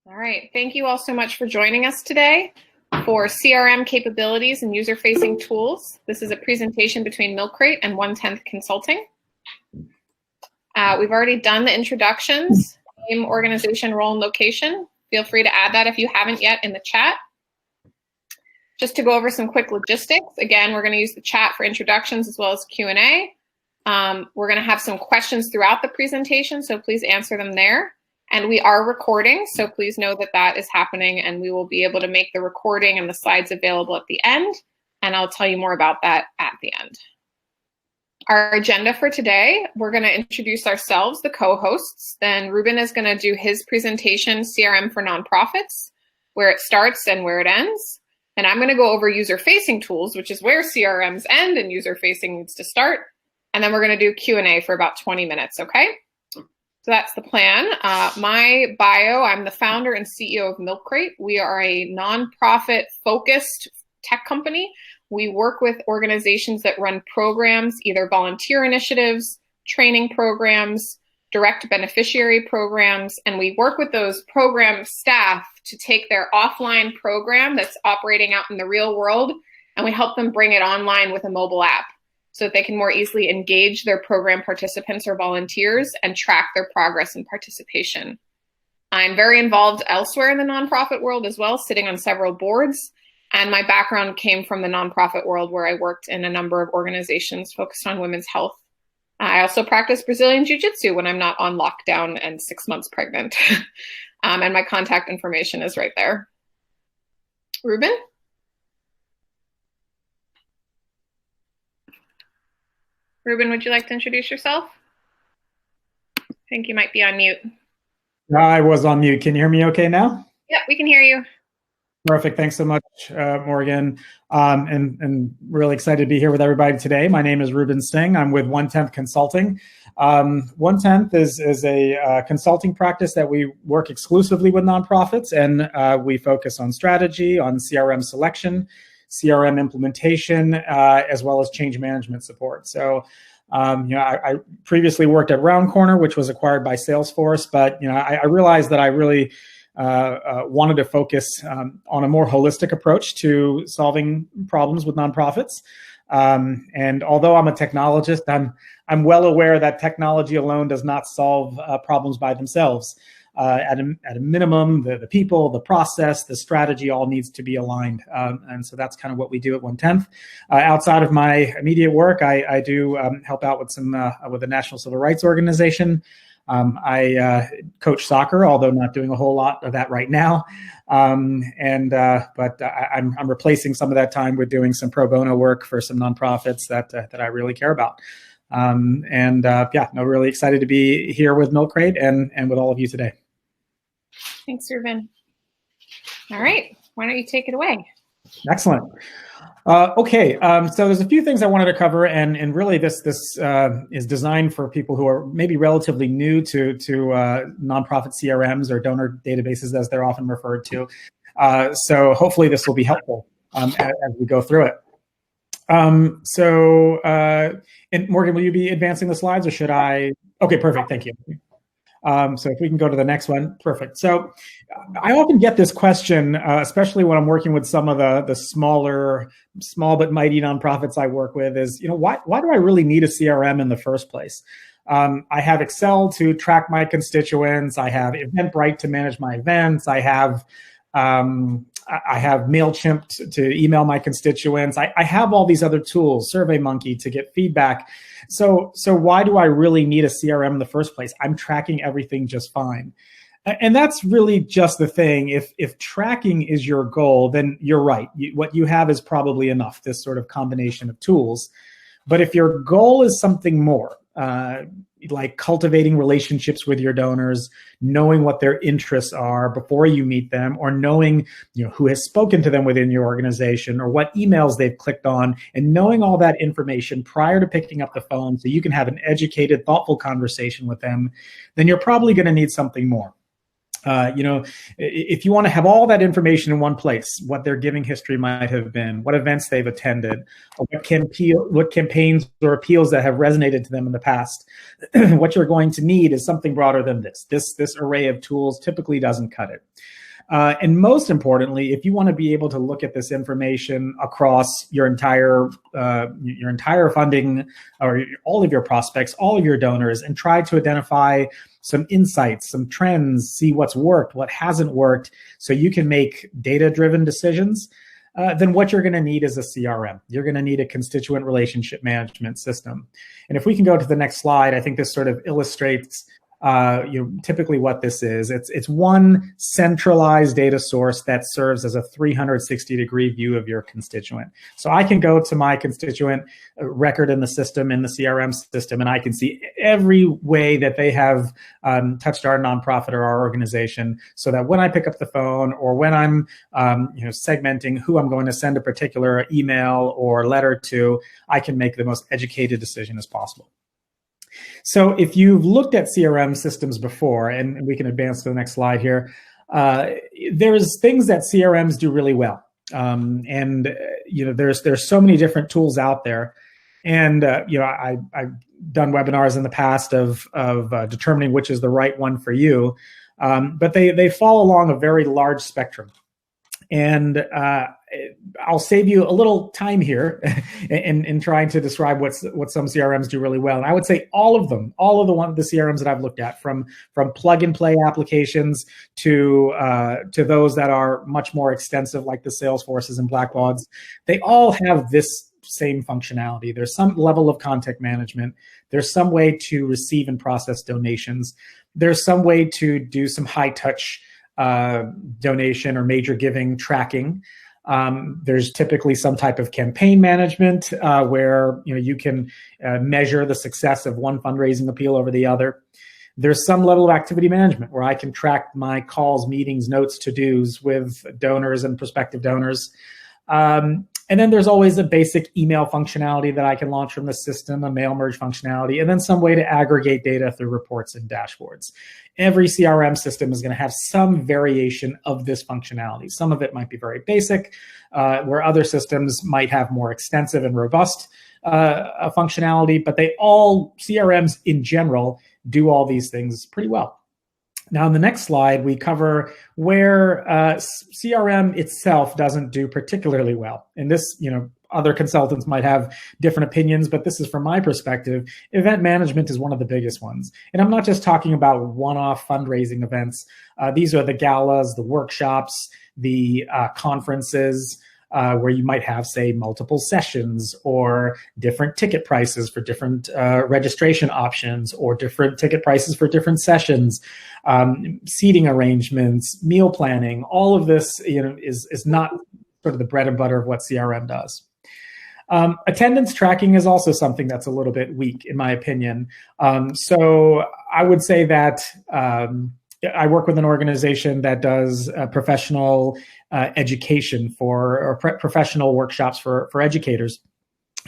All right, thank you all so much for joining us today for CRM capabilities and user-facing tools. This is a presentation between MilkCrate and OneTenth Consulting. We've already done the introductions, name, organization, role, and location. Feel free to add that if you haven't yet in the chat. Just to go over some quick logistics, again, we're going to use the chat for introductions as well as Q&A. We're going to have some questions throughout the presentation, so please answer them there. And we are recording, so please know that that is happening, and we will be able to make the recording and the slides available at the end, and I'll tell you more about that at the end. Our agenda for today, we're going to introduce ourselves, the co-hosts. Then Ruben is going to do his presentation, CRM for Nonprofits, where it starts and where it ends. And I'm going to go over user-facing tools, which is where CRMs end and user-facing needs to start. And then we're going to do Q&A for about 20 minutes, okay? So that's the plan. My bio, I'm the founder and CEO of MilkCrate. We are a nonprofit-focused tech company. We work with organizations that run programs, either volunteer initiatives, training programs, direct beneficiary programs, and we work with those program staff to take their offline program that's operating out in the real world, and we help them bring it online with a mobile app so that they can more easily engage their program participants or volunteers and track their progress and participation. I'm very involved elsewhere in the nonprofit world as well, sitting on several boards. And my background came from the nonprofit world where I worked in a number of organizations focused on women's health. I also practice Brazilian Jiu-Jitsu when I'm not on lockdown and 6 months pregnant. And my contact information is right there. Ruben? Ruben, would you like to introduce yourself? I think you might be on mute. I was on mute. Can you hear me okay now? Yeah, we can hear you. Perfect. Thanks so much, Morgan. And really excited to be here with everybody today. My name is RUBIN SINGH. I'm with OneTenth Consulting. OneTenth is a consulting practice that we work exclusively with nonprofits, and we focus on strategy, on CRM selection, CRM implementation, as well as change management support. So, I previously worked at Round Corner, which was acquired by Salesforce, but I realized that I really wanted to focus on a more holistic approach to solving problems with nonprofits. And although I'm a technologist, I'm well aware that technology alone does not solve problems by themselves. At a minimum, the people, the process, the strategy all needs to be aligned. And so that's kind of what we do at OneTenth. Outside of my immediate work, I do help out with with the National Civil Rights Organization. I coach soccer, although not doing a whole lot of that right now. But I'm replacing some of that time with doing some pro bono work for some nonprofits that I really care about. Really excited to be here with MilkCrate and with all of you today. Thanks, Ruben. All right, why don't you take it away? Excellent. Okay, so there's a few things I wanted to cover, and really this is designed for people who are maybe relatively new to nonprofit CRMs or donor databases, as they're often referred to. So hopefully this will be helpful as we go through it. And Morgan, will you be advancing the slides, or should I? Okay, perfect. Thank you. So if we can go to the next one, perfect. So I often get this question, especially when I'm working with some of the small but mighty nonprofits I work with, is, why do I really need a CRM in the first place? I have Excel to track my constituents. I have Eventbrite to manage my events. I have MailChimp to email my constituents. I have all these other tools, SurveyMonkey to get feedback. So why do I really need a CRM in the first place? I'm tracking everything just fine. And that's really just the thing. If tracking is your goal, then you're right. What you have is probably enough, this sort of combination of tools. But if your goal is something more, like cultivating relationships with your donors, knowing what their interests are before you meet them, or knowing who has spoken to them within your organization, or what emails they've clicked on, and knowing all that information prior to picking up the phone so you can have an educated, thoughtful conversation with them, then you're probably going to need something more. If you want to have all that information in one place, what their giving history might have been, what events they've attended, what campaigns or appeals that have resonated to them in the past, what you're going to need is something broader than this. This array of tools typically doesn't cut it. And most importantly, if you want to be able to look at this information across your entire funding, or all of your prospects, all of your donors, and try to identify some insights, some trends, see what's worked, what hasn't worked, so you can make data-driven decisions, then what you're going to need is a CRM. You're going to need a constituent relationship management system. And if we can go to the next slide, I think this sort of illustrates typically what this is. It's one centralized data source that serves as a 360-degree view of your constituent. So I can go to my constituent record in the system, in the CRM system, and I can see every way that they have touched our nonprofit or our organization, so that when I pick up the phone or when I'm segmenting who I'm going to send a particular email or letter to, I can make the most educated decision as possible. So if you've looked at CRM systems before, and we can advance to the next slide here, there's things that CRMs do really well. There's so many different tools out there. And I've done webinars in the past of determining which is the right one for you. But they fall along a very large spectrum. And I'll save you a little time here in trying to describe what some CRMs do really well. And I would say all of the CRMs that I've looked at, from plug and play applications to those that are much more extensive, like the Salesforces and Blackbauds, they all have this same functionality. There's some level of contact management. There's some way to receive and process donations. There's some way to do some high touch donation or major giving tracking. There's typically some type of campaign management where you can measure the success of one fundraising appeal over the other. There's some level of activity management where I can track my calls, meetings, notes, to-dos with donors and prospective donors. And then there's always a basic email functionality that I can launch from the system, a mail merge functionality, and then some way to aggregate data through reports and dashboards. Every CRM system is going to have some variation of this functionality. Some of it might be very basic, where other systems might have more extensive and robust functionality, but CRMs in general do all these things pretty well. Now, in the next slide, we cover where CRM itself doesn't do particularly well. And this, other consultants might have different opinions, but this is from my perspective. Event management is one of the biggest ones. And I'm not just talking about one-off fundraising events. These are the galas, the workshops, the conferences, where you might have, say, multiple sessions or different ticket prices for different registration options, or different ticket prices for different sessions, seating arrangements, meal planning. All of this is not sort of the bread and butter of what CRM does. Attendance tracking is also something that's a little bit weak, in my opinion. So I would say that I work with an organization that does professional education professional workshops for educators.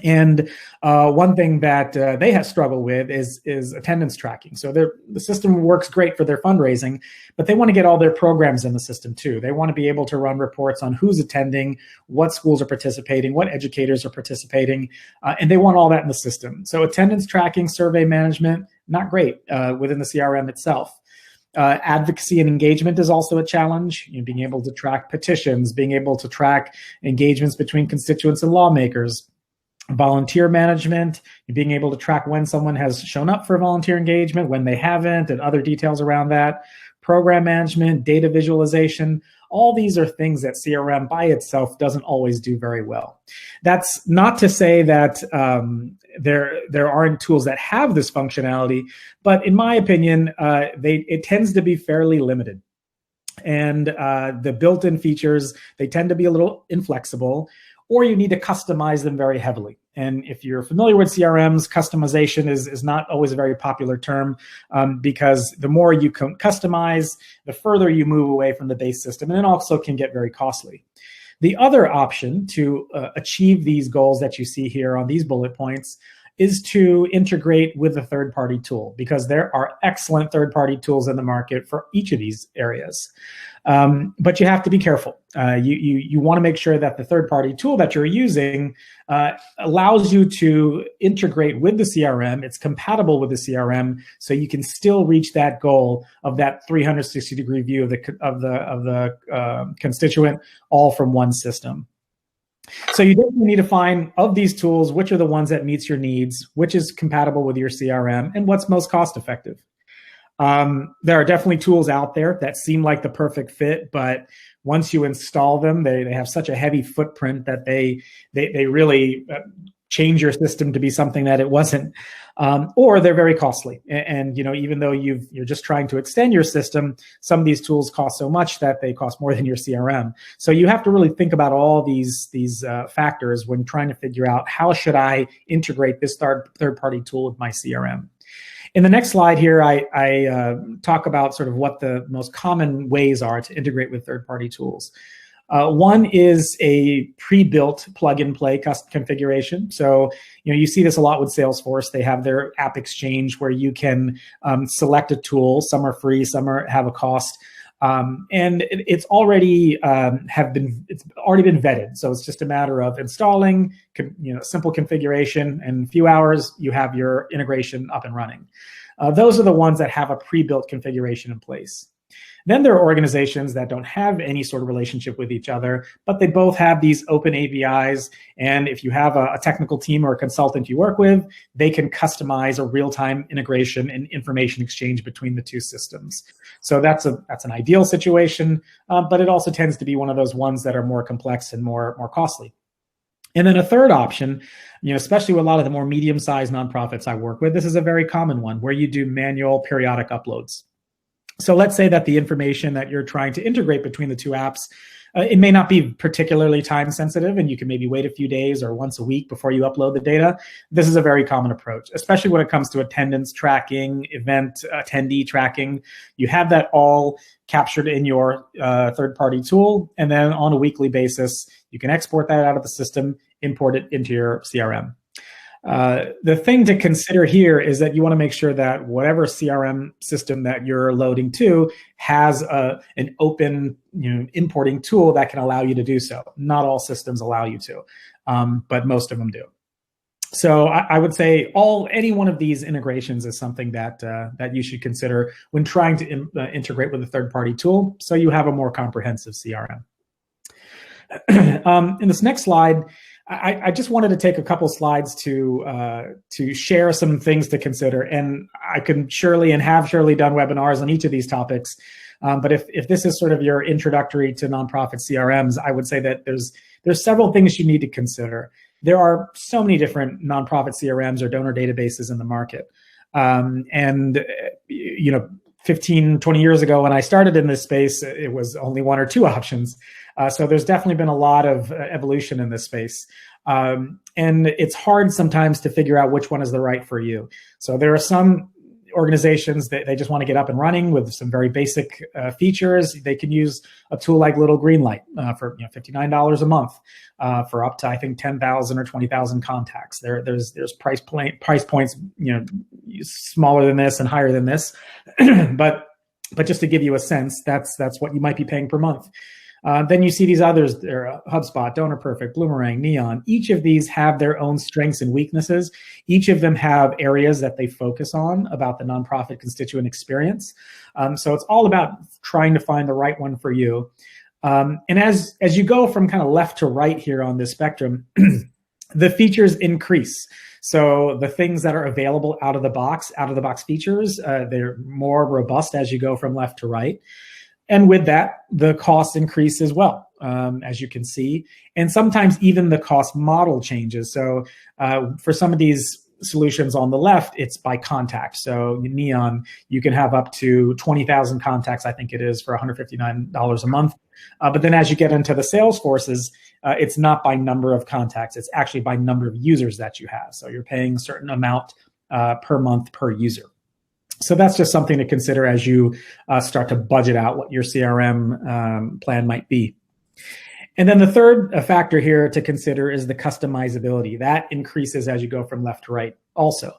And one thing that they have struggled with is attendance tracking. So the system works great for their fundraising, but they want to get all their programs in the system too. They want to be able to run reports on who's attending, what schools are participating, what educators are participating, and they want all that in the system. So attendance tracking, survey management, not great within the CRM itself. Advocacy and engagement is also a challenge. Being able to track petitions, being able to track engagements between constituents and lawmakers. Volunteer management, being able to track when someone has shown up for volunteer engagement, when they haven't, and other details around that. Program management, data visualization, all these are things that CRM by itself doesn't always do very well. That's not to say that there aren't tools that have this functionality, but in my opinion, it tends to be fairly limited. And the built-in features, they tend to be a little inflexible, or you need to customize them very heavily. And if you're familiar with CRMs, customization is not always a very popular term, because the more you can customize, the further you move away from the base system, and it also can get very costly. The other option to achieve these goals that you see here on these bullet points is to integrate with a third-party tool, because there are excellent third-party tools in the market for each of these areas. But you have to be careful. You want to make sure that the third-party tool that you're using allows you to integrate with the CRM. It's compatible with the CRM, so you can still reach that goal of that 360-degree view of the constituent, all from one system. So you definitely need to find, of these tools, which are the ones that meets your needs, which is compatible with your CRM, and what's most cost effective. There are definitely tools out there that seem like the perfect fit, but once you install them, they have such a heavy footprint that they really change your system to be something that it wasn't, or they're very costly. And even though you're just trying to extend your system, some of these tools cost so much that they cost more than your CRM. So you have to really think about all these factors when trying to figure out, how should I integrate this third-party tool with my CRM? In the next slide here, I talk about sort of what the most common ways are to integrate with third-party tools. One is a pre-built plug-and-play custom configuration. So, you see this a lot with Salesforce. They have their app exchange where you can select a tool. Some are free, some have a cost. And it's already been vetted. So it's just a matter of installing, simple configuration, and in a few hours you have your integration up and running. Those are the ones that have a pre-built configuration in place. Then there are organizations that don't have any sort of relationship with each other, but they both have these open APIs. And if you have a technical team or a consultant you work with, they can customize a real-time integration and information exchange between the two systems. So that's an ideal situation, but it also tends to be one of those ones that are more complex and more costly. And then a third option, especially with a lot of the more medium-sized nonprofits I work with, this is a very common one where you do manual periodic uploads. So let's say that the information that you're trying to integrate between the two apps, it may not be particularly time sensitive, and you can maybe wait a few days or once a week before you upload the data. This is a very common approach, especially when it comes to attendance tracking, event attendee tracking. You have that all captured in your third-party tool, and then on a weekly basis, you can export that out of the system, import it into your CRM. The thing to consider here is that you want to make sure that whatever CRM system that you're loading to has an open, importing tool that can allow you to do so. Not all systems allow you to, but most of them do. So I would say any one of these integrations is something that you should consider when trying to integrate with a third-party tool, so you have a more comprehensive CRM. In this next slide, I just wanted to take a couple slides to share some things to consider, and I can surely have done webinars on each of these topics. But if this is sort of your introductory to nonprofit CRMs, I would say that there's several things you need to consider. There are so many different nonprofit CRMs or donor databases in the market, and 15, 20 years ago when I started in this space, it was only one or two options. So there's definitely been a lot of evolution in this space. And it's hard sometimes to figure out which one is the right for you. So there are some organizations that they just want to get up and running with some very basic features. They can use a tool like Little Green Light for $59 a month for up to, I think, 10,000 or 20,000 contacts. There's price points smaller than this and higher than this, but just to give you a sense, that's what you might be paying per month. Then you see these others, there, HubSpot, Donor Perfect, Bloomerang, Neon. Each of these have their own strengths and weaknesses. Each of them have areas that they focus on about the nonprofit constituent experience. So it's all about trying to find the right one for you. And as you go from kind of left to right here on this spectrum, the features increase. So the things that are available out of the box features, they're more robust as you go from left to right. And with that, the costs increase as well, as you can see. And sometimes even the cost model changes. So for some of these solutions on the left, it's by contact. So Neon, you can have up to 20,000 contacts, I think it is, for $159 a month. But then as you get into the Salesforces, it's not by number of contacts. It's actually by number of users that you have. So you're paying a certain amount per month per user. So that's just something to consider as you start to budget out what your CRM plan might be. And then the third factor here to consider is the customizability. That increases as you go from left to right. also.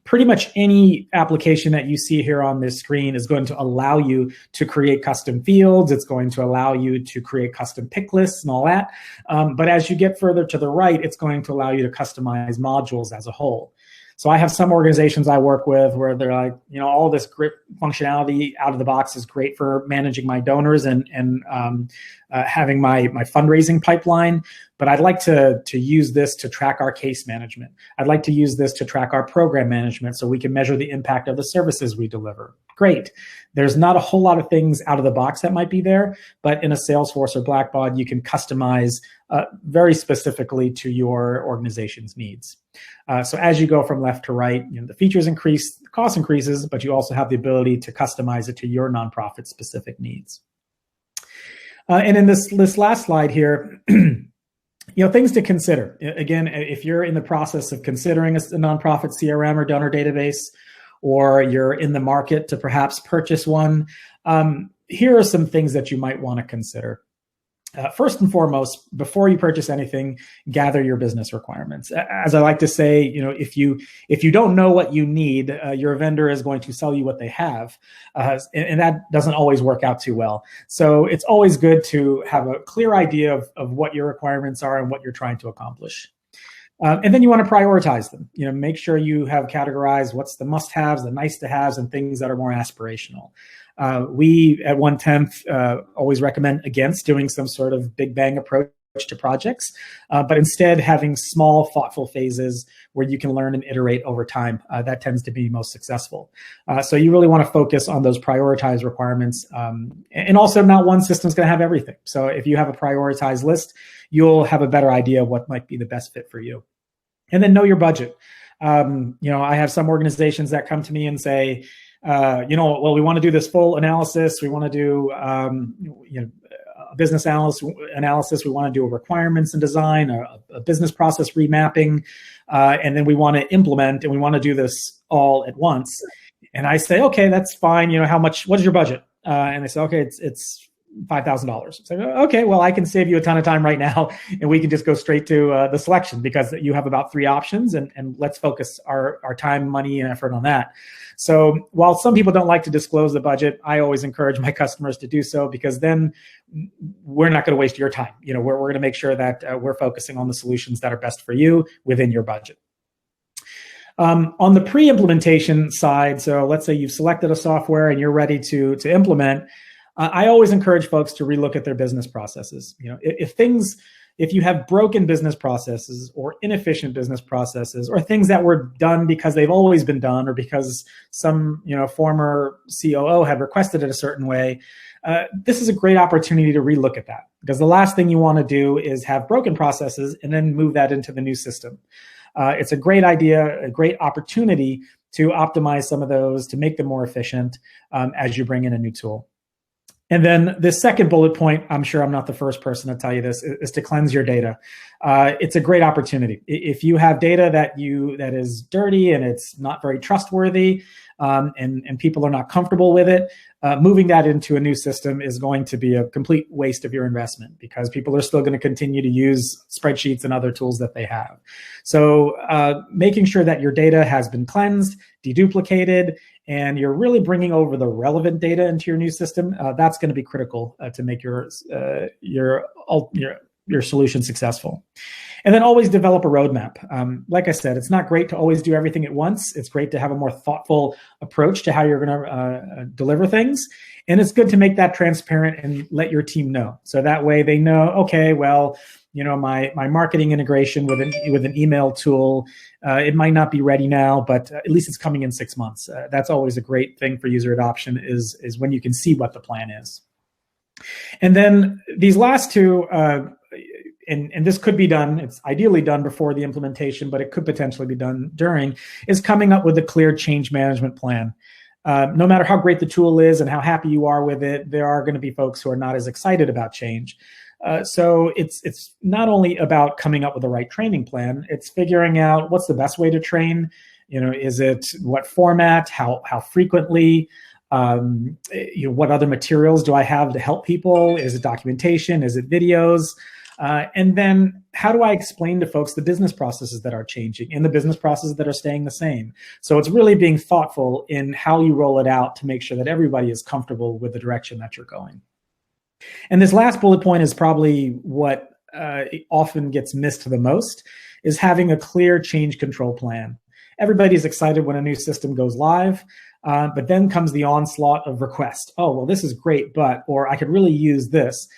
Pretty much any application that you see here on this screen is going to allow you to create custom fields. It's going to allow you to create custom pick lists and all that. But as you get further to the right, it's going to allow you to customize modules as a whole. So I have some organizations I work with where they're like, all this great functionality out of the box is great for managing my donors and having my fundraising pipeline. But I'd like to use this to track our case management. I'd like to use this to track our program management so we can measure the impact of the services we deliver. Great. There's not a whole lot of things out of the box that might be there, but in a Salesforce or Blackbaud, you can customize very specifically to your organization's needs. So as you go from left to right, the features increase, the cost increases, but you also have the ability to customize it to your nonprofit specific needs. And in this last slide here, things to consider. Again, if you're in the process of considering a nonprofit CRM or donor database, or you're in the market to perhaps purchase one, here are some things that you might want to consider. First and foremost, before you purchase anything, gather your business requirements. As I like to say, if you don't know what you need, your vendor is going to sell you what they have, and that doesn't always work out too well. So it's always good to have a clear idea of what your requirements are and what you're trying to accomplish. And then you want to prioritize them. Make sure you have categorized what's the must-haves, the nice-to-haves, and things that are more aspirational. We at OneTenth always recommend against doing some sort of big bang approach to projects, but instead having small, thoughtful phases where you can learn and iterate over time. That tends to be most successful. So you really want to focus on those prioritized requirements. And also, not one system is going to have everything. So if you have a prioritized list, you'll have a better idea of what might be the best fit for you. And then know your budget. I have some organizations that come to me and say, well, we want to do this full analysis. We want to do, a business analysis. We want to do a requirements and design, a business process remapping, and then we want to implement, and we want to do this all at once. And I say, okay, that's fine. What is your budget? And they say, okay, it's $5,000. So, okay, well, I can save you a ton of time right now, and we can just go straight to the selection because you have about 3 options, and let's focus our time, money, and effort on that. So while some people don't like to disclose the budget, I always encourage my customers to do so, because then we're not going to waste your time. We're going to make sure that we're focusing on the solutions that are best for you within your budget. On the pre-implementation side, so let's say you've selected a software and you're ready to implement, I always encourage folks to relook at their business processes. If you have broken business processes or inefficient business processes or things that were done because they've always been done or because some former COO had requested it a certain way, this is a great opportunity to relook at that, because the last thing you want to do is have broken processes and then move that into the new system. It's a great idea, a great opportunity to optimize some of those, to make them more efficient as you bring in a new tool. And then the second bullet point, I'm sure I'm not the first person to tell you this, is to cleanse your data. It's a great opportunity. If you have data that is dirty and it's not very trustworthy, and people are not comfortable with it, moving that into a new system is going to be a complete waste of your investment, because people are still going to continue to use spreadsheets and other tools that they have. So making sure that your data has been cleansed, deduplicated, and you're really bringing over the relevant data into your new system, that's going to be critical to make your solution successful. And then always develop a roadmap. Like I said, it's not great to always do everything at once. It's great to have a more thoughtful approach to how you're going to deliver things. And it's good to make that transparent and let your team know. So that way they know, okay, well, my marketing integration with an email tool, it might not be ready now, but at least it's coming in 6 months. That's always a great thing for user adoption, is when you can see what the plan is. And then these last two, and this could be done, it's ideally done before the implementation, but it could potentially be done during, is coming up with a clear change management plan. No matter how great the tool is and how happy you are with it, there are going to be folks who are not as excited about change. So it's not only about coming up with the right training plan, it's figuring out what's the best way to train. Is it what format, how frequently, what other materials do I have to help people? Is it documentation? Is it videos? And then how do I explain to folks the business processes that are changing and the business processes that are staying the same? So it's really being thoughtful in how you roll it out to make sure that everybody is comfortable with the direction that you're going. And this last bullet point is probably what often gets missed the most, is having a clear change control plan. Everybody's excited when a new system goes live, but then comes the onslaught of requests. Oh, well, this is great, or I could really use this.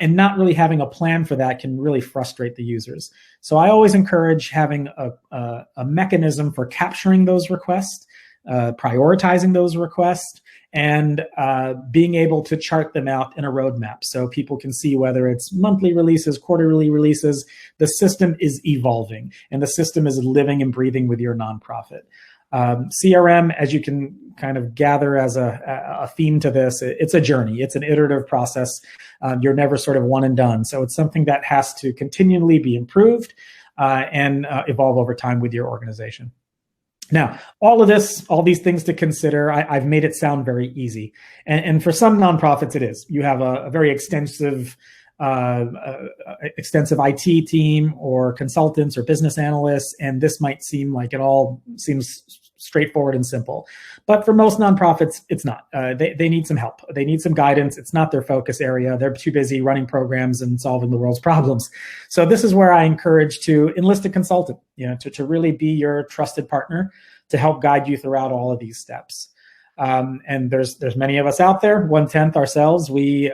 And not really having a plan for that can really frustrate the users. So I always encourage having a mechanism for capturing those requests, prioritizing those requests, and being able to chart them out in a roadmap so people can see whether it's monthly releases, quarterly releases, the system is evolving and the system is living and breathing with your nonprofit. CRM, as you can kind of gather as a theme to this, it's a journey. It's an iterative process. You're never sort of one and done. So it's something that has to continually be improved and evolve over time with your organization. Now, all these things to consider, I've made it sound very easy. And for some nonprofits, it is. You have a very extensive IT team or consultants or business analysts, and this might seem like it all seems straightforward and simple. But for most nonprofits, it's not. They need some help. They need some guidance. It's not their focus area. They're too busy running programs and solving the world's problems. So this is where I encourage to enlist a consultant, to really be your trusted partner to help guide you throughout all of these steps. And there's many of us out there. OneTenth ourselves, we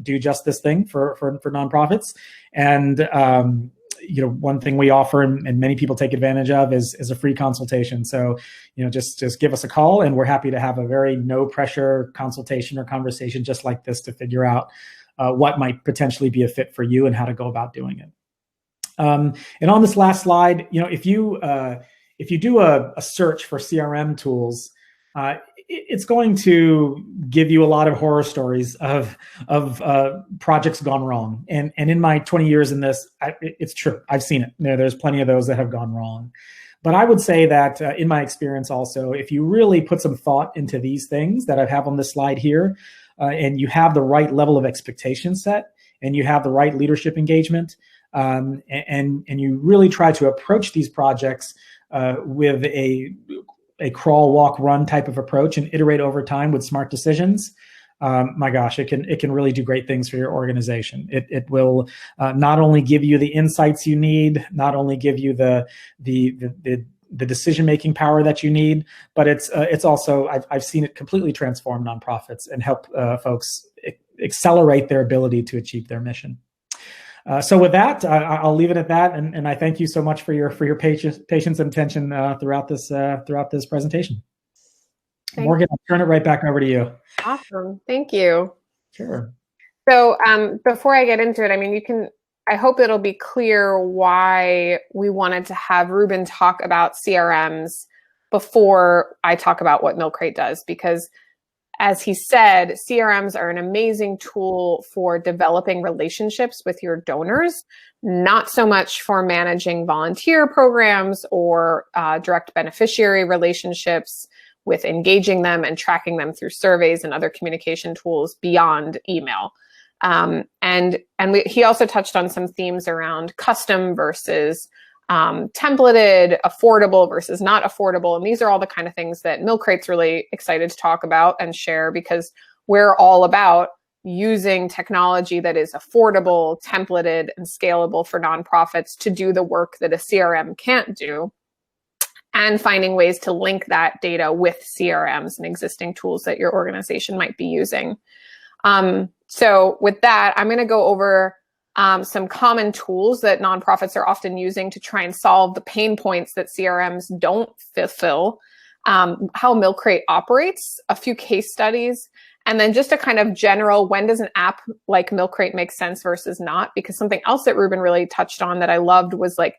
do just this thing for nonprofits. And one thing we offer and many people take advantage of is a free consultation. So just give us a call, and we're happy to have a very no pressure consultation or conversation just like this to figure out what might potentially be a fit for you and how to go about doing it. And on this last slide, if you do a search for CRM tools, it's going to give you a lot of horror stories of projects gone wrong. And in my 20 years in this, it's true. I've seen it. There's plenty of those that have gone wrong. But I would say that in my experience also, if you really put some thought into these things that I have on this slide here, and you have the right level of expectation set, and you have the right leadership engagement, and you really try to approach these projects with a crawl, walk, run type of approach and iterate over time with smart decisions, my gosh, it can really do great things for your organization. It will not only give you the insights you need, not only give you the decision-making power that you need, but it's also, I've seen it completely transform nonprofits and help folks accelerate their ability to achieve their mission. So with that, I'll leave it at that, and I thank you so much for your patience and attention throughout this presentation. Morgan, I'll turn it right back over to you. Awesome, thank you. Sure. So before I get into it, I mean, I hope it'll be clear why we wanted to have Ruben talk about CRMs before I talk about what MilkCrate does, because as he said, CRMs are an amazing tool for developing relationships with your donors, not so much for managing volunteer programs or direct beneficiary relationships with engaging them and tracking them through surveys and other communication tools beyond email. He also touched on some themes around custom versus templated, affordable versus not affordable. And these are all the kind of things that MilkCrate's really excited to talk about and share, because we're all about using technology that is affordable, templated, and scalable for nonprofits to do the work that a CRM can't do, and finding ways to link that data with CRMs and existing tools that your organization might be using. So with that, I'm going to go over some common tools that nonprofits are often using to try and solve the pain points that CRMs don't fulfill, how MilkCrate operates, a few case studies, and then just a kind of general, when does an app like MilkCrate make sense versus not? Because something else that Ruben really touched on that I loved was like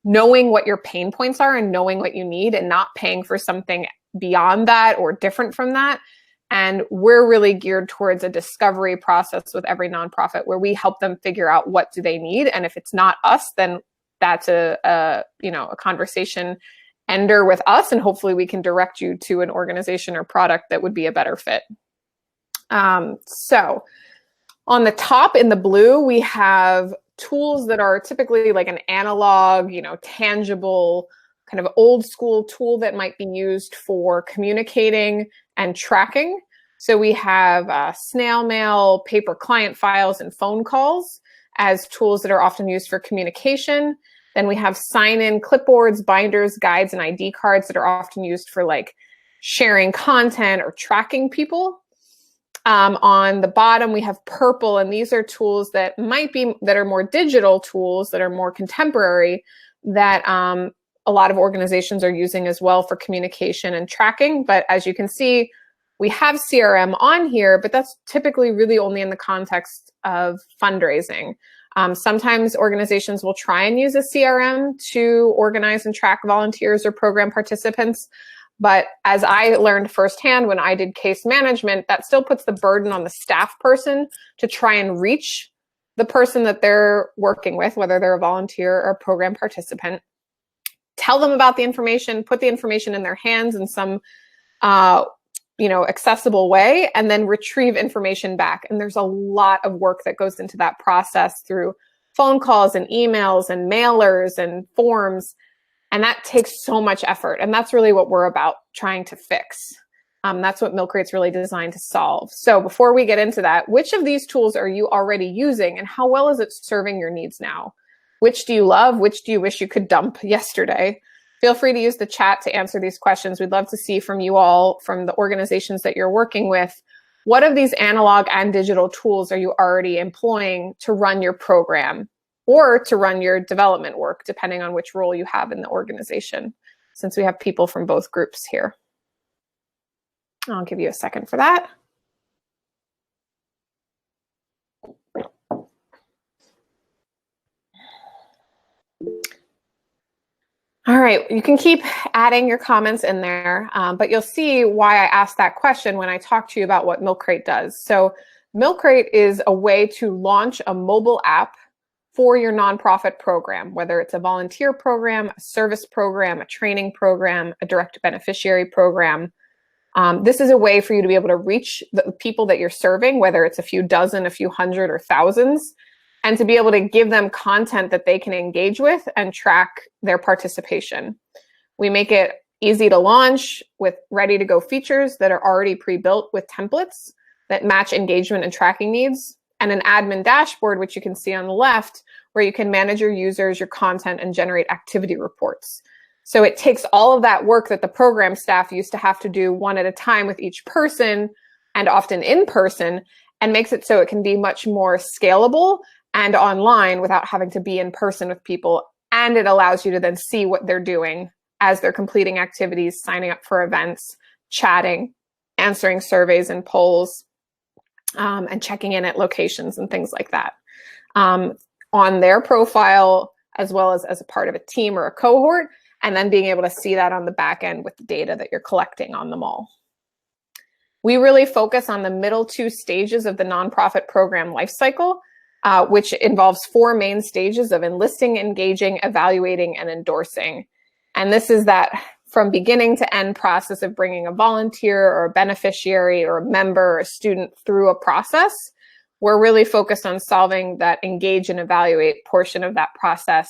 knowing what your pain points are and knowing what you need and not paying for something beyond that or different from that. And we're really geared towards a discovery process with every nonprofit where we help them figure out what do they need. And if it's not us, then that's a conversation ender with us. And hopefully we can direct you to an organization or product that would be a better fit. So on the top in the blue, we have tools that are typically like an analog, tangible, kind of old school tool that might be used for communicating and tracking. So we have snail mail, paper client files, and phone calls as tools that are often used for communication. Then we have sign-in clipboards, binders, guides, and ID cards that are often used for like sharing content or tracking people. On the bottom, we have purple, and these are tools that are more digital tools that are more contemporary that a lot of organizations are using as well for communication and tracking. But as you can see, we have CRM on here, but that's typically really only in the context of fundraising. Sometimes organizations will try and use a CRM to organize and track volunteers or program participants. But as I learned firsthand when I did case management, that still puts the burden on the staff person to try and reach the person that they're working with, whether they're a volunteer or a program participant. Tell them about the information, put the information in their hands in some accessible way, and then retrieve information back. And there's a lot of work that goes into that process through phone calls and emails and mailers and forms. And that takes so much effort. And that's really what we're about trying to fix. That's what MilkCrate's really designed to solve. So before we get into that, which of these tools are you already using, and how well is it serving your needs now? Which do you love? Which do you wish you could dump yesterday? Feel free to use the chat to answer these questions. We'd love to see from you all, from the organizations that you're working with, what of these analog and digital tools are you already employing to run your program or to run your development work, depending on which role you have in the organization, since we have people from both groups here. I'll give you a second for that. All right, you can keep adding your comments in there, but you'll see why I asked that question when I talk to you about what MilkCrate does. So MilkCrate is a way to launch a mobile app for your nonprofit program, whether it's a volunteer program, a service program, a training program, a direct beneficiary program. This is a way for you to be able to reach the people that you're serving, whether it's a few dozen, a few hundred, or thousands, and to be able to give them content that they can engage with and track their participation. We make it easy to launch with ready-to-go features that are already pre-built with templates that match engagement and tracking needs, and an admin dashboard, which you can see on the left, where you can manage your users, your content, and generate activity reports. So it takes all of that work that the program staff used to have to do one at a time with each person, and often in person, and makes it so it can be much more scalable and online without having to be in person with people. And it allows you to then see what they're doing as they're completing activities, signing up for events, chatting, answering surveys and polls, and checking in at locations and things like that on their profile, as well as a part of a team or a cohort, and then being able to see that on the back end with the data that you're collecting on them all. We really focus on the middle two stages of the nonprofit program lifecycle, which involves four main stages of enlisting, engaging, evaluating, and endorsing. And this is that from beginning to end process of bringing a volunteer or a beneficiary or a member or a student through a process. We're really focused on solving that engage and evaluate portion of that process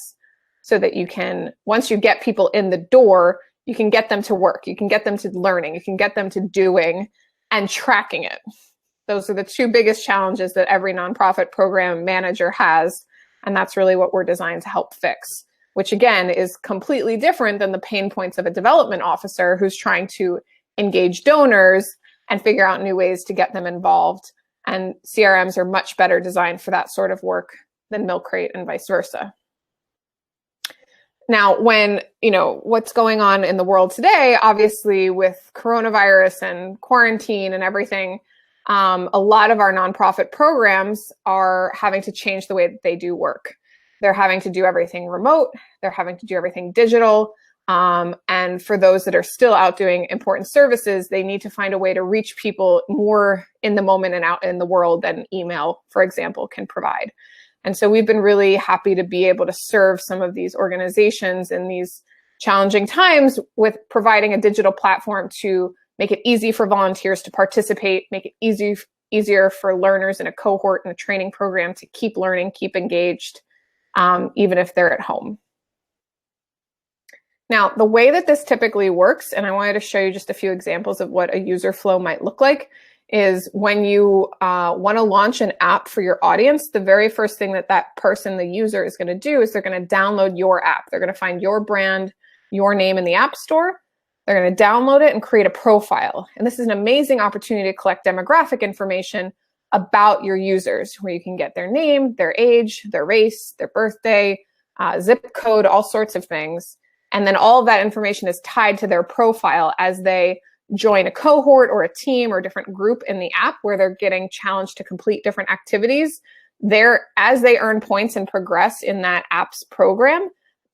so that you can, once you get people in the door, you can get them to work, you can get them to learning, you can get them to doing and tracking it. Those are the two biggest challenges that every nonprofit program manager has, and that's really what we're designed to help fix, which again is completely different than the pain points of a development officer who's trying to engage donors and figure out new ways to get them involved. And CRMs are much better designed for that sort of work than MilkCrate and vice versa. Now, when, what's going on in the world today, obviously with coronavirus and quarantine and everything, a lot of our nonprofit programs are having to change the way that they do work. They're having to do everything remote. They're having to do everything digital. And for those that are still out doing important services, they need to find a way to reach people more in the moment and out in the world than email, for example, can provide. And so we've been really happy to be able to serve some of these organizations in these challenging times with providing a digital platform to make it easy for volunteers to participate, make it easier for learners in a cohort and a training program to keep learning, keep engaged, even if they're at home. Now, the way that this typically works, and I wanted to show you just a few examples of what a user flow might look like, is when you want to launch an app for your audience, the very first thing that that person, the user, is going to do is they're going to download your app. They're going to find your brand, your name in the App Store. They're going to download it and create a profile. And this is an amazing opportunity to collect demographic information about your users, where you can get their name, their age, their race, their birthday, zip code, all sorts of things. And then all of that information is tied to their profile as they join a cohort or a team or a different group in the app where they're getting challenged to complete different activities. As they earn points and progress in that app's program,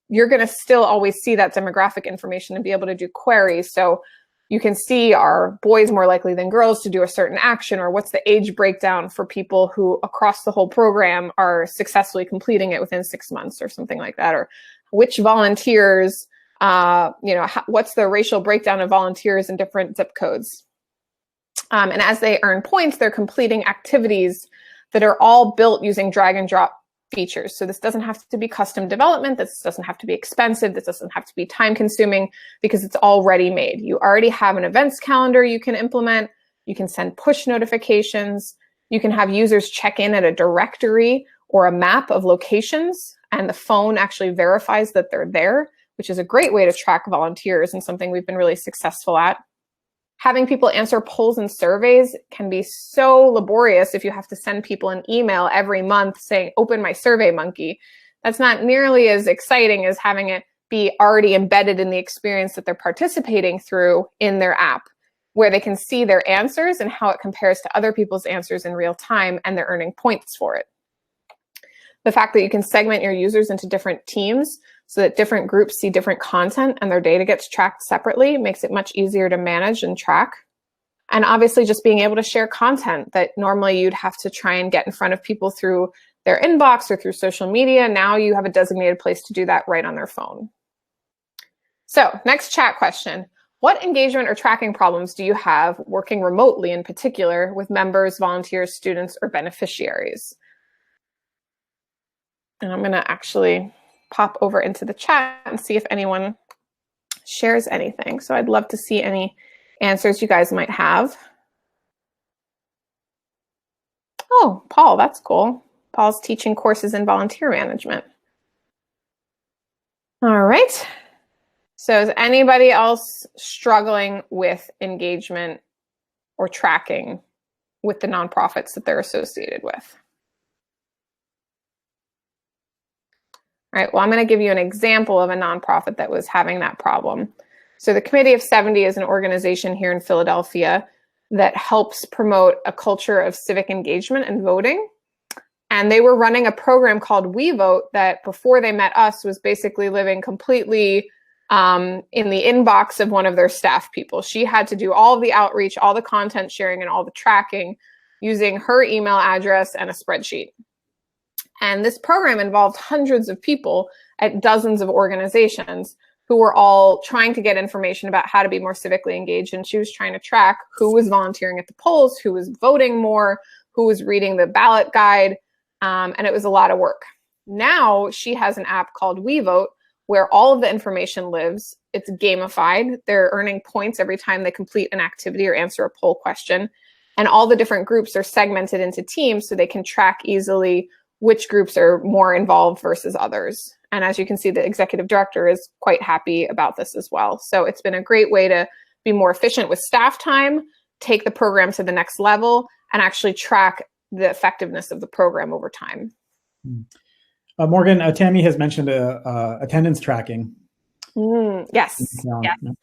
you're going to still always see that demographic information and be able to do queries. So you can see, are boys more likely than girls to do a certain action, or what's the age breakdown for people who across the whole program are successfully completing it within 6 months or something like that, or which volunteers, what's the racial breakdown of volunteers in different zip codes. And as they earn points, they're completing activities that are all built using drag and drop features. So this doesn't have to be custom development. This doesn't have to be expensive. This doesn't have to be time consuming, because it's already made. You already have an events calendar you can implement. You can send push notifications. You can have users check in at a directory or a map of locations, and the phone actually verifies that they're there, which is a great way to track volunteers and something we've been really successful at. Having people answer polls and surveys can be so laborious if you have to send people an email every month saying, open my Survey Monkey. That's not nearly as exciting as having it be already embedded in the experience that they're participating through in their app, where they can see their answers and how it compares to other people's answers in real time, and they're earning points for it. The fact that you can segment your users into different teams so that different groups see different content and their data gets tracked separately makes it much easier to manage and track. And obviously just being able to share content that normally you'd have to try and get in front of people through their inbox or through social media. Now you have a designated place to do that right on their phone. So next chat question. What engagement or tracking problems do you have working remotely, in particular with members, volunteers, students, or beneficiaries? And I'm going to actually pop over into the chat and see if anyone shares anything. So I'd love to see any answers you guys might have. Oh, Paul, that's cool. Paul's teaching courses in volunteer management. All right. So is anybody else struggling with engagement or tracking with the nonprofits that they're associated with? All right, well, I'm going to give you an example of a nonprofit that was having that problem. So the Committee of 70 is an organization here in Philadelphia that helps promote a culture of civic engagement and voting. And they were running a program called We Vote that, before they met us, was basically living completely in the inbox of one of their staff people. She had to do all of the outreach, all the content sharing, and all the tracking using her email address and a spreadsheet. And this program involved hundreds of people at dozens of organizations who were all trying to get information about how to be more civically engaged. And she was trying to track who was volunteering at the polls, who was voting more, who was reading the ballot guide. And it was a lot of work. Now she has an app called We Vote, where all of the information lives. It's gamified. They're earning points every time they complete an activity or answer a poll question. And all the different groups are segmented into teams so they can track easily which groups are more involved versus others. And as you can see, the executive director is quite happy about this as well. So it's been a great way to be more efficient with staff time, take the program to the next level, and actually track the effectiveness of the program over time. Morgan, Tammy has mentioned attendance tracking. Yes.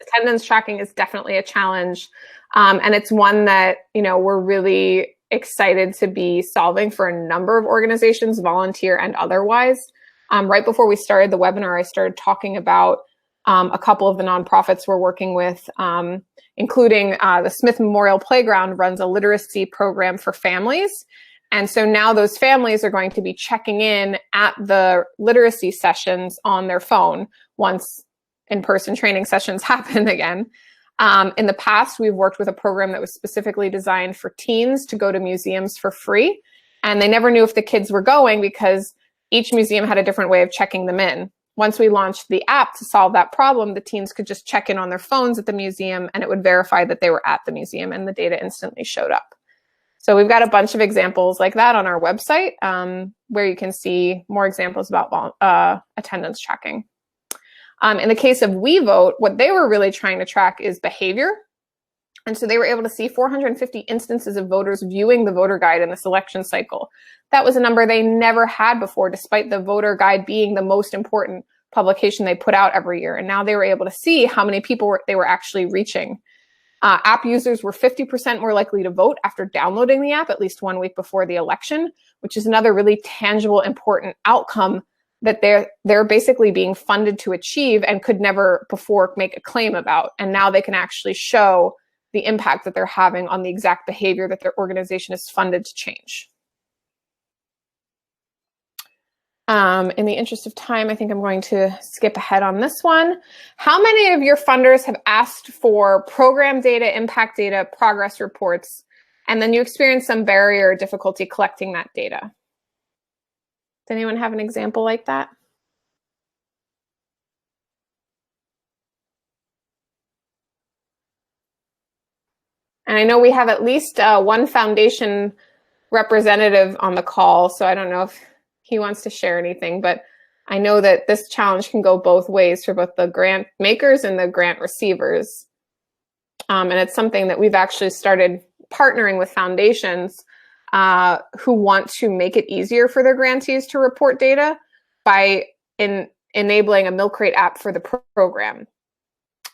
Attendance tracking is definitely a challenge. And it's one that, we're really excited to be solving for a number of organizations, volunteer and otherwise. Right before we started the webinar, I started talking about a couple of the nonprofits we're working with, including the Smith Memorial Playground runs a literacy program for families. And so now those families are going to be checking in at the literacy sessions on their phone once in-person training sessions happen again. In the past, we've worked with a program that was specifically designed for teens to go to museums for free. And they never knew if the kids were going because each museum had a different way of checking them in. Once we launched the app to solve that problem, the teams could just check in on their phones at the museum and it would verify that they were at the museum and the data instantly showed up. So we've got a bunch of examples like that on our website where you can see more examples about attendance tracking. In the case of WeVote, what they were really trying to track is behavior. And so they were able to see 450 instances of voters viewing the voter guide in the selection cycle. That was a number they never had before, despite the voter guide being the most important publication they put out every year. And now they were able to see how many people they were actually reaching. App users were 50% more likely to vote after downloading the app at least 1 week before the election, which is another really tangible, important outcome that they're basically being funded to achieve and could never before make a claim about. And now they can actually show the impact that they're having on the exact behavior that their organization is funded to change. In the interest of time, I think I'm going to skip ahead on this one. How many of your funders have asked for program data, impact data, progress reports, and then you experience some barrier or difficulty collecting that data? Does anyone have an example like that? And I know we have at least one foundation representative on the call, so I don't know if he wants to share anything, but I know that this challenge can go both ways for both the grant makers and the grant receivers. And it's something that we've actually started partnering with foundations who want to make it easier for their grantees to report data by enabling a MilkCrate app for the program.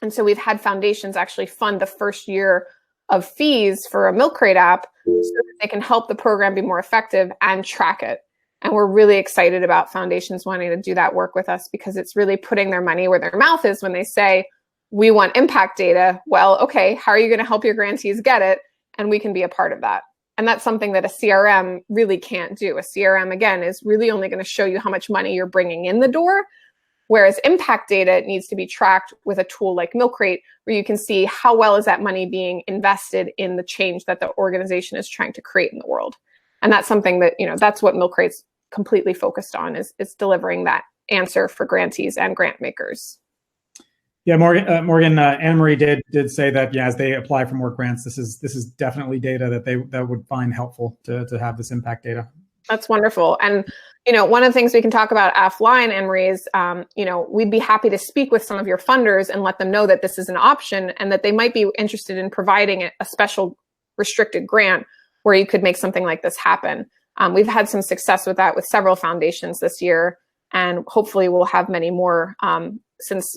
And so we've had foundations actually fund the first year of fees for a MilkCrate app so that they can help the program be more effective and track it. And we're really excited about foundations wanting to do that work with us because it's really putting their money where their mouth is when they say, we want impact data. Well, okay, how are you going to help your grantees get it? And we can be a part of that. And that's something that a CRM really can't do. A CRM, again, is really only going to show you how much money you're bringing in the door, whereas impact data needs to be tracked with a tool like MilkCrate, where you can see how well is that money being invested in the change that the organization is trying to create in the world. And that's something that, that's what MilkCrate's completely focused on, is delivering that answer for grantees and grant makers. Yeah, Morgan, Anne-Marie did say that, yeah, as they apply for more grants, this is definitely data that would find helpful to have this impact data. That's wonderful. And, one of the things we can talk about offline, Anne-Marie, is, we'd be happy to speak with some of your funders and let them know that this is an option and that they might be interested in providing a special restricted grant where you could make something like this happen. We've had some success with that with several foundations this year, and hopefully we'll have many more since,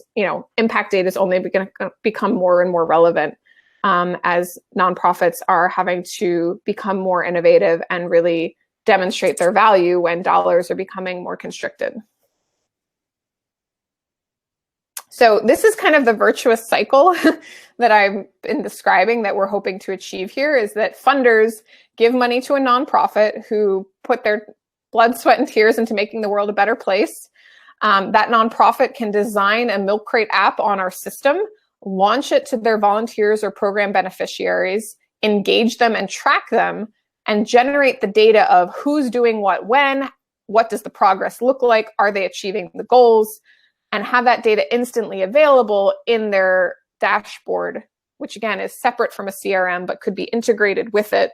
impact data is only going to become more and more relevant as nonprofits are having to become more innovative and really demonstrate their value when dollars are becoming more constricted. So this is kind of the virtuous cycle that I've been describing that we're hoping to achieve here, is that funders give money to a nonprofit who put their blood, sweat, and tears into making the world a better place. That nonprofit can design a MilkCrate app on our system, launch it to their volunteers or program beneficiaries, engage them and track them, and generate the data of who's doing what when, what does the progress look like, are they achieving the goals, and have that data instantly available in their dashboard, which again is separate from a CRM, but could be integrated with it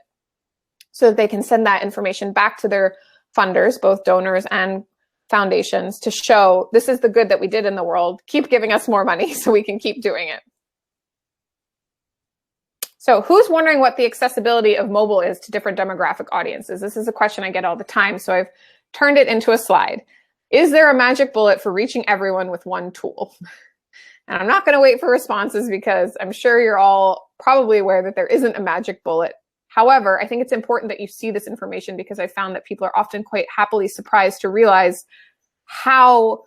so that they can send that information back to their funders, both donors and foundations, to show this is the good that we did in the world. Keep giving us more money so we can keep doing it. So who's wondering what the accessibility of mobile is to different demographic audiences? This is a question I get all the time, so I've turned it into a slide. Is there a magic bullet for reaching everyone with one tool? And I'm not going to wait for responses because I'm sure you're all probably aware that there isn't a magic bullet. However, I think it's important that you see this information because I found that people are often quite happily surprised to realize how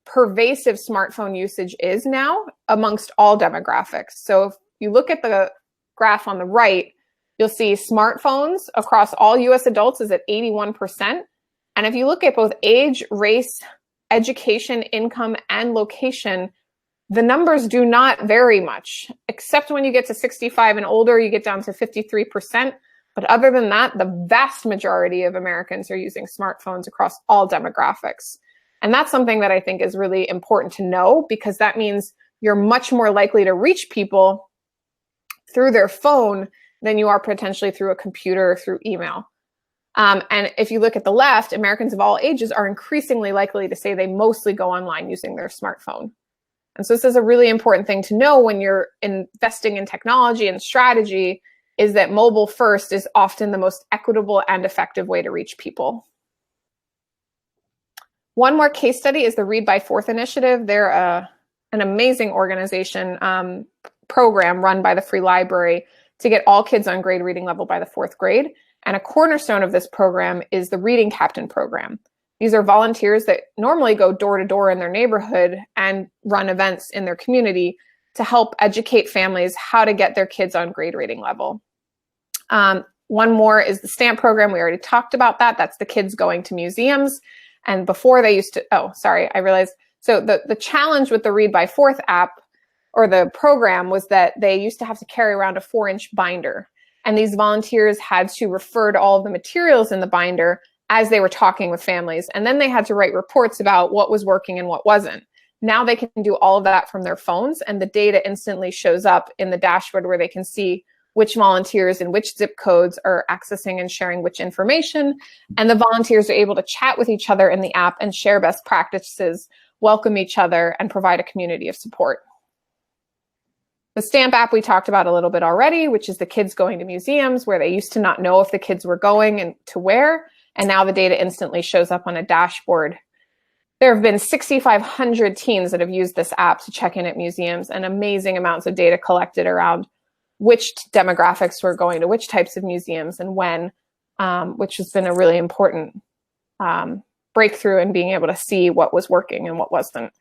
pervasive smartphone usage is now amongst all demographics. So if you look at the graph on the right, you'll see smartphones across all US adults is at 81%. And if you look at both age, race, education, income, and location, the numbers do not vary much, except when you get to 65 and older, you get down to 53%. But other than that, the vast majority of Americans are using smartphones across all demographics. And that's something that I think is really important to know, because that means you're much more likely to reach people through their phone than you are potentially through a computer or through email. And if you look at the left, Americans of all ages are increasingly likely to say they mostly go online using their smartphone. And so this is a really important thing to know when you're investing in technology and strategy, is that mobile first is often the most equitable and effective way to reach people. One more case study is the Read by Fourth initiative. They're an amazing organization, program run by the Free Library to get all kids on grade reading level by the 4th grade. And a cornerstone of this program is the Reading Captain program. These are volunteers that normally go door to door in their neighborhood and run events in their community to help educate families how to get their kids on grade reading level. One more is the STAMP program. We already talked about that. That's the kids going to museums. And before they used to, oh, sorry, I realized. So the challenge with the Read by Fourth app or the program was that they used to have to carry around a 4-inch binder. And these volunteers had to refer to all of the materials in the binder as they were talking with families. And then they had to write reports about what was working and what wasn't. Now they can do all of that from their phones, and the data instantly shows up in the dashboard where they can see which volunteers and which zip codes are accessing and sharing which information. And the volunteers are able to chat with each other in the app and share best practices, welcome each other, and provide a community of support. The STAMP app we talked about a little bit already, which is the kids going to museums, where they used to not know if the kids were going and to where, and now the data instantly shows up on a dashboard. There have been 6,500 teens that have used this app to check in at museums, and amazing amounts of data collected around which demographics were going to which types of museums and when, which has been a really important breakthrough in being able to see what was working and what wasn't.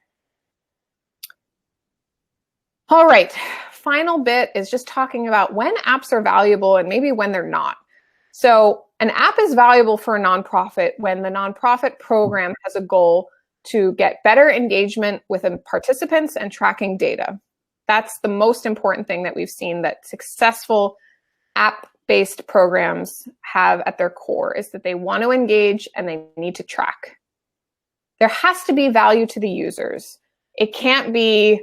All right, final bit is just talking about when apps are valuable and maybe when they're not. So an app is valuable for a nonprofit when the nonprofit program has a goal to get better engagement with participants and tracking data. That's the most important thing that we've seen that successful app-based programs have at their core, is that they want to engage and they need to track. There has to be value to the users. It can't be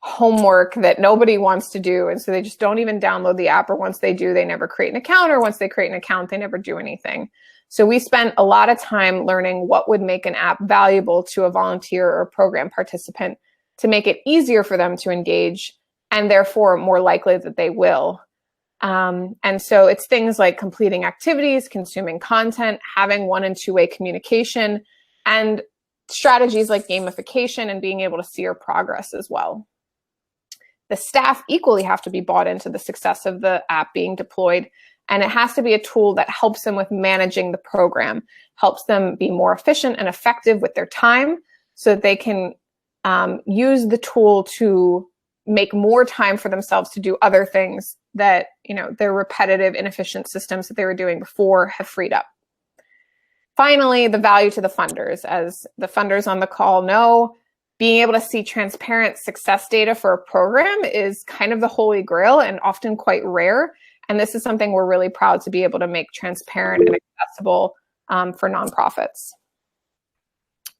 homework that nobody wants to do, and so they just don't even download the app, or once they do, they never create an account, or once they create an account, they never do anything. So we spent a lot of time learning what would make an app valuable to a volunteer or program participant to make it easier for them to engage, and therefore more likely that they will. And so it's things like completing activities, consuming content, having 1- and 2-way communication, and strategies like gamification and being able to see your progress as well. The staff equally have to be bought into the success of the app being deployed, and it has to be a tool that helps them with managing the program, helps them be more efficient and effective with their time so that they can use the tool to make more time for themselves to do other things that, their repetitive, inefficient systems that they were doing before have freed up. Finally, the value to the funders. As the funders on the call know, being able to see transparent success data for a program is kind of the holy grail and often quite rare. And this is something we're really proud to be able to make transparent and accessible for nonprofits.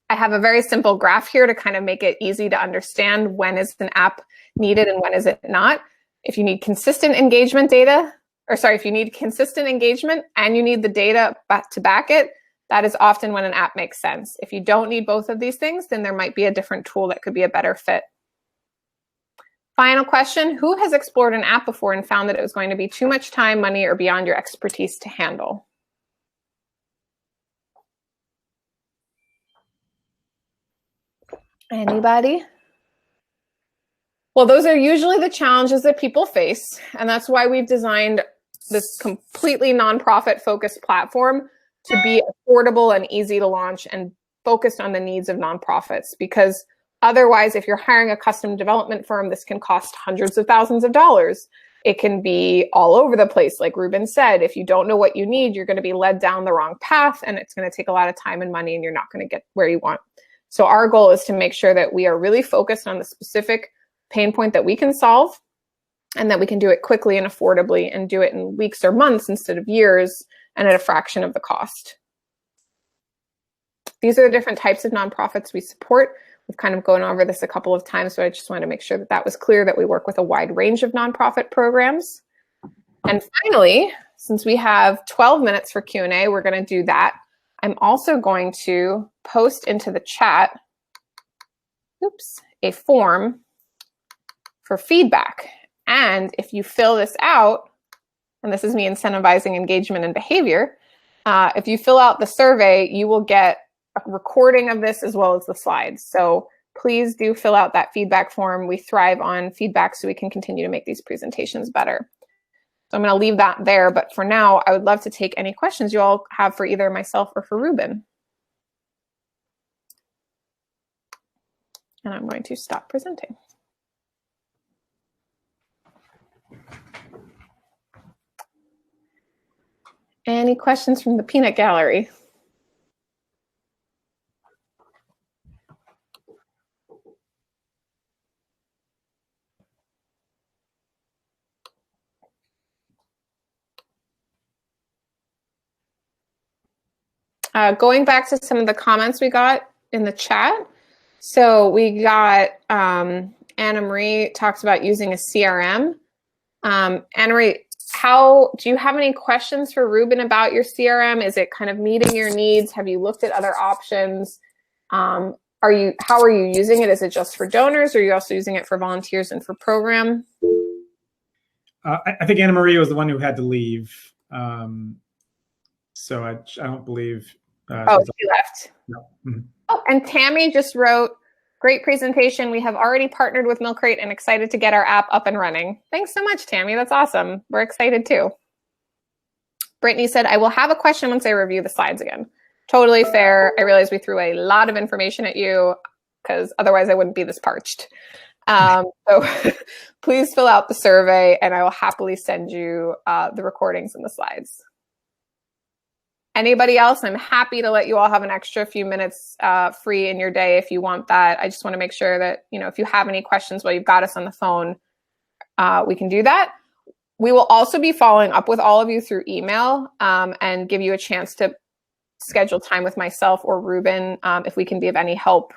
I have a very simple graph here to kind of make it easy to understand when is an app needed and when is it not. If you need consistent engagement data, if you need consistent engagement and you need the data to back it, that is often when an app makes sense. If you don't need both of these things, then there might be a different tool that could be a better fit. Final question, who has explored an app before and found that it was going to be too much time, money, or beyond your expertise to handle? Anybody? Well, those are usually the challenges that people face, and that's why we've designed this completely nonprofit-focused platform to be affordable and easy to launch and focused on the needs of nonprofits. Because otherwise, if you're hiring a custom development firm, this can cost hundreds of thousands of dollars. It can be all over the place, like Ruben said. If you don't know what you need, you're going to be led down the wrong path, and it's going to take a lot of time and money, and you're not going to get where you want. So our goal is to make sure that we are really focused on the specific pain point that we can solve, and that we can do it quickly and affordably and do it in weeks or months instead of years and at a fraction of the cost. These are the different types of nonprofits we support. We've kind of gone over this a couple of times, so I just wanted to make sure that that was clear, that we work with a wide range of nonprofit programs. And finally, since we have 12 minutes for Q&A, we're going to do that. I'm also going to post into the chat, a form for feedback. And if you fill this out, and this is me incentivizing engagement and behavior, if you fill out the survey, you will get a recording of this as well as the slides. So please do fill out that feedback form. We thrive on feedback so we can continue to make these presentations better. So I'm going to leave that there. But for now, I would love to take any questions you all have for either myself or for Ruben. And I'm going to stop presenting. Any questions from the peanut gallery? Going back to some of the comments we got in the chat. So we got Anna Marie talks about using a CRM. Anna Marie, do you have any questions for Ruben about your CRM? Is it kind of meeting your needs? Have you looked at other options? How are you using it? Is it just for donors, or are you also using it for volunteers and for program? I think Anna Marie was the one who had to leave. So I don't believe. She left. No. Mm-hmm. Oh, and Tammy just wrote, great presentation. We have already partnered with MilkCrate and excited to get our app up and running. Thanks so much, Tammy. That's awesome. We're excited too. Brittany said, I will have a question once I review the slides again. Totally fair. I realize we threw a lot of information at you because otherwise I wouldn't be this parched. So please fill out the survey and I will happily send you the recordings and the slides. Anybody else? I'm happy to let you all have an extra few minutes free in your day if you want that. I just want to make sure that, if you have any questions while you've got us on the phone, we can do that. We will also be following up with all of you through email and give you a chance to schedule time with myself or Ruben if we can be of any help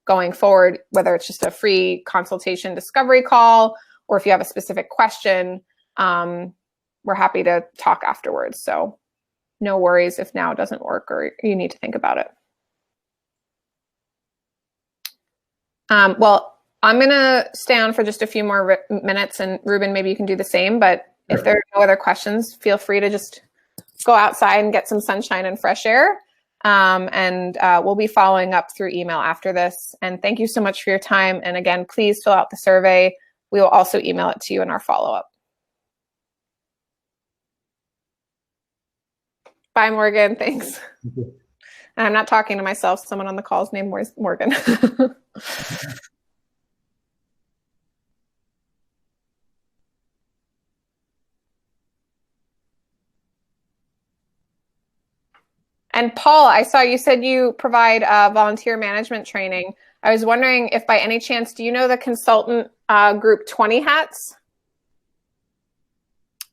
going forward, whether it's just a free consultation discovery call or if you have a specific question, we're happy to talk afterwards. So no worries if now doesn't work or you need to think about it. Well, I'm going to stay on for just a few more minutes, and Ruben, maybe you can do the same. But sure. If there are no other questions, feel free to just go outside and get some sunshine and fresh air. We'll be following up through email after this. And thank you so much for your time. And again, please fill out the survey. We will also email it to you in our follow-up. Bye, Morgan. Thanks. And I'm not talking to myself. Someone on the call is named Morgan. And Paul, I saw you said you provide volunteer management training. I was wondering if by any chance, do you know the consultant group 20 Hats?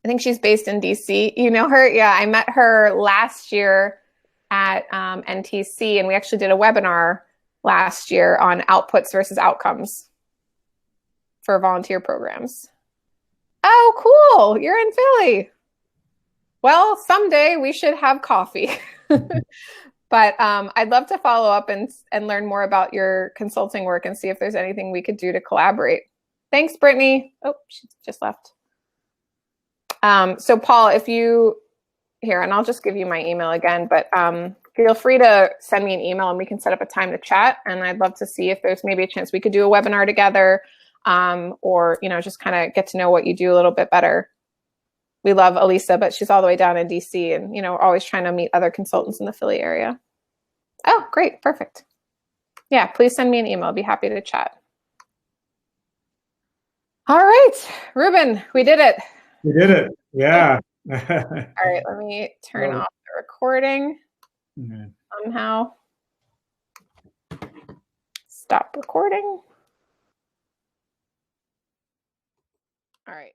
I think she's based in DC. You know her? Yeah, I met her last year at NTC, and we actually did a webinar last year on outputs versus outcomes for volunteer programs. Oh, cool. You're in Philly. Well, someday we should have coffee. But I'd love to follow up and learn more about your consulting work and see if there's anything we could do to collaborate. Thanks, Brittany. Oh, she just left. So Paul, and I'll just give you my email again, but feel free to send me an email and we can set up a time to chat. And I'd love to see if there's maybe a chance we could do a webinar together, or, just kind of get to know what you do a little bit better. We love Elisa, but she's all the way down in DC, and, we're always trying to meet other consultants in the Philly area. Oh, great. Perfect. Yeah, please send me an email. I'll be happy to chat. All right, Ruben, we did it. We did it. Yeah. All right, let me turn off the recording somehow. Stop recording. All right.